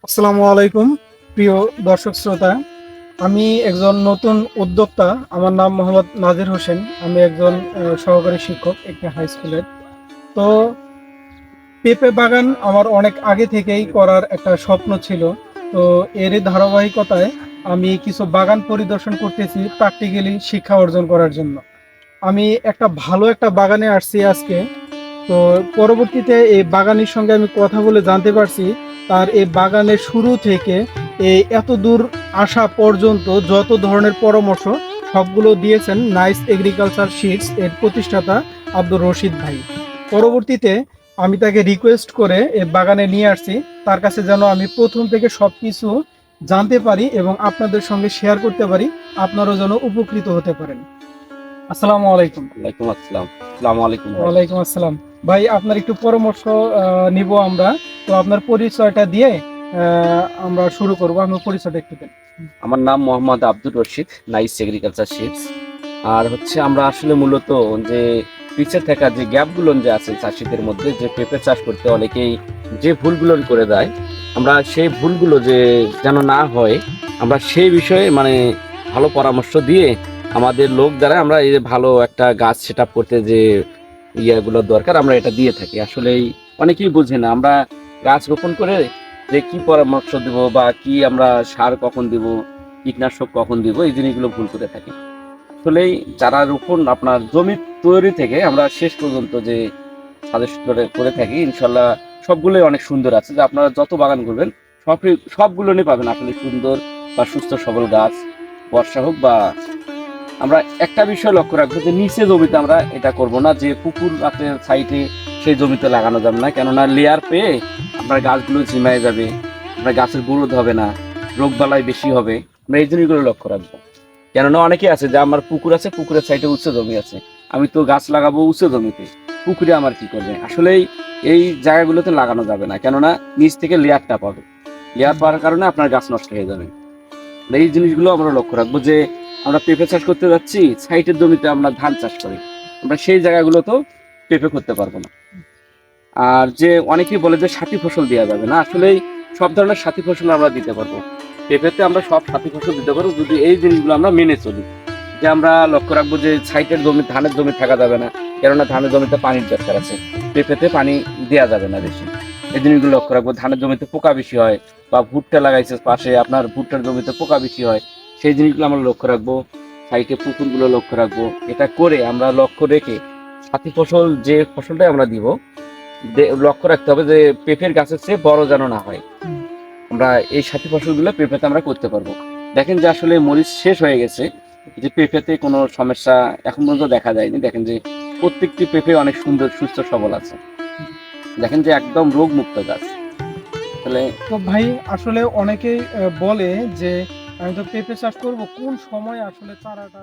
আসসালামু আলাইকুম প্রিয় দর্শক শ্রোতা। আমি একজন নতুন উদ্যোক্তা। আমার নাম মোহাম্মদ নাজির হোসেন। আমি একজন সহকারী শিক্ষক একটি হাই স্কুলের। তো পেঁপে বাগান আমার অনেক আগে থেকেই করার একটা স্বপ্ন ছিল। তো এরই ধারাবাহিকতায় আমি কিছু বাগান পরিদর্শন করতেছি প্র্যাকটিক্যালি শিক্ষা অর্জন করার জন্য। আমি একটা ভালো বাগানে আসছি আজকে। তো পরবর্তীতে এই বাগানের সঙ্গে আমি কথা বলে জানতে পারছি তার এই বাগানের শুরু থেকে এই এত দূর আসা পর্যন্ত যত ধরনের পরামর্শ সবগুলো দিয়েছেন নাইস এগ্রিকালচার সিডস এর প্রতিষ্ঠাতা আব্দুর রশিদ ভাই। পরবর্তীতে আমি তাকে রিকোয়েস্ট করে এই বাগানে নিয়ে আসছি, তার কাছে যেন আমি প্রথম থেকে সবকিছু জানতে পারি এবং আপনাদের সঙ্গে শেয়ার করতে পারি, আপনারাও যেন উপকৃত হতে পারেন। আসসালামু আলাইকুম। ওয়ালাইকুম আসসালাম। আসসালামু আলাইকুম ভাই। ওয়ালাইকুম আসসালাম। ভাই, আপনার একটু পরামর্শ নিব আমরা। তো আপনার পরিচয়টা দিয়ে আমরা শুরু করব। আপনার পরিচয়টা একটু দেন। আমার নাম Mohammad Abdur Rashid, nice agriculture ships. আর হচ্ছে আমরা আসলে মূলত যে পিছের থাকা যে গ্যাপগুলো যে আছে চাষিদের মধ্যে, যে পেঁপে চাষ করতে অনেকেই যে ভুলগুলো করে দেয়, আমরা সেই ভুলগুলো যে যেন না হয়, আমরা সেই বিষয়ে ভালো পরামর্শ দিয়ে আমাদের লোক দ্বারা আমরা এই যে ভালো একটা গাছ সেট আপ করতে যে ইয়েগুলো দরকার আমরা এটা দিয়ে থাকি। আসলেই অনেকেই বোঝে না, আমরা গাছ রোপণ করে যে কি পরামর্শ দিব বা কি আমরা সার কখন দিব, কীটনাশক কখন দিব, এই জিনিসগুলো ভুল করে থাকি। আসলেই যারা রোপণ আপনার জমি তৈরি থেকে আমরা শেষ পর্যন্ত যে সাজেস্ট করে থাকি, ইনশাল্লাহ সবগুলোই অনেক সুন্দর আছে। যে আপনারা যত বাগান করবেন সবগুলো নিয়ে পাবেন আসলে সুন্দর বা সুস্থ সবল গাছ, বর্ষা হোক বা। আমরা একটা বিষয় লক্ষ্য রাখবো যে নিচে জমিতে আমরা এটা করব না, যে পুকুর আপনার সাইডে সেই জমিতে লাগানো যাবে না, কেননা লেয়ার পেয়ে আপনার গাছগুলো ঝিমায় যাবে, আপনার গাছের গ্রোথ হবে না, রোগবালাই বেশি হবে। আমরা এই জিনিসগুলো লক্ষ্য রাখবো। কেননা অনেকে আছে যে আমার পুকুর আছে, পুকুরের সাইডে উঁচু জমি আছে, আমি তো গাছ লাগাবো উঁচু জমিতে, পুকুরে আমার কি করবে। আসলেই এই জায়গাগুলোতে লাগানো যাবে না, কেননা নিচ থেকে লেয়ারটা পাবে, লেয়ার পাওয়ার কারণে আপনার গাছ নষ্ট হয়ে যাবে। এই জিনিসগুলো আমরা লক্ষ্য রাখবো যে আমরা পেঁপে চাষ করতে যাচ্ছি, সাইটের জমিতে আমরা ধান চাষ করি, আমরা সেই জায়গাগুলোতেও পেঁপে করতে পারবো না। আর যে অনেকেই বলে যে সাথী ফসল দেওয়া যাবে না, আসলে সব ধরনের সাথী ফসল আমরা দিতে পারবো। পেঁপেতে আমরা সব সাথী ফসল দিতে পারবো যদি এই জিনিসগুলো আমরা মেনে চলি। যে আমরা লক্ষ্য রাখবো যে সাইটের জমি, ধানের জমি থাকা যাবে না, কেননা ধানের জমিতে পানির দরকার আছে, পেঁপেতে পানি দেওয়া যাবে না বেশি। এই জিনিসগুলো লক্ষ্য রাখবো। ধানের জমিতে পোকা বেশি হয়, বা ভুট্টা লাগাইছে পাশে, আপনার ভুট্টার জমিতে পোকা বেশি হয়, সেই জিনিসগুলো আমরা লক্ষ্য রাখবো। সাইটে পুকুরগুলো লক্ষ্য রাখবো। এটা করে আমরা লক্ষ্য রেখে সাথী ফসল যে ফসলটাই আমরা দিব, লক্ষ্য রাখতে হবে যে পেঁপের গাছের চেয়ে বড় যেন না হয়। আমরা এই সাথী ফসলগুলো পেঁপেতে আমরা করতে পারবো। দেখেন যে আসলে মরিচ শেষ হয়ে গেছে, যে পেঁপেতে কোনো সমস্যা এখন পর্যন্ত দেখা যায়নি। দেখেন যে প্রত্যেকটি পেঁপে অনেক সুন্দর সুস্থ সবল আছে। দেখেন যে একদম রোগ মুক্ত গাছ। তাহলে তো ভাই, আসলে অনেকেই বলে যে আমি তো পেঁপে চাষ করব, কোন সময় আসলে চারাটা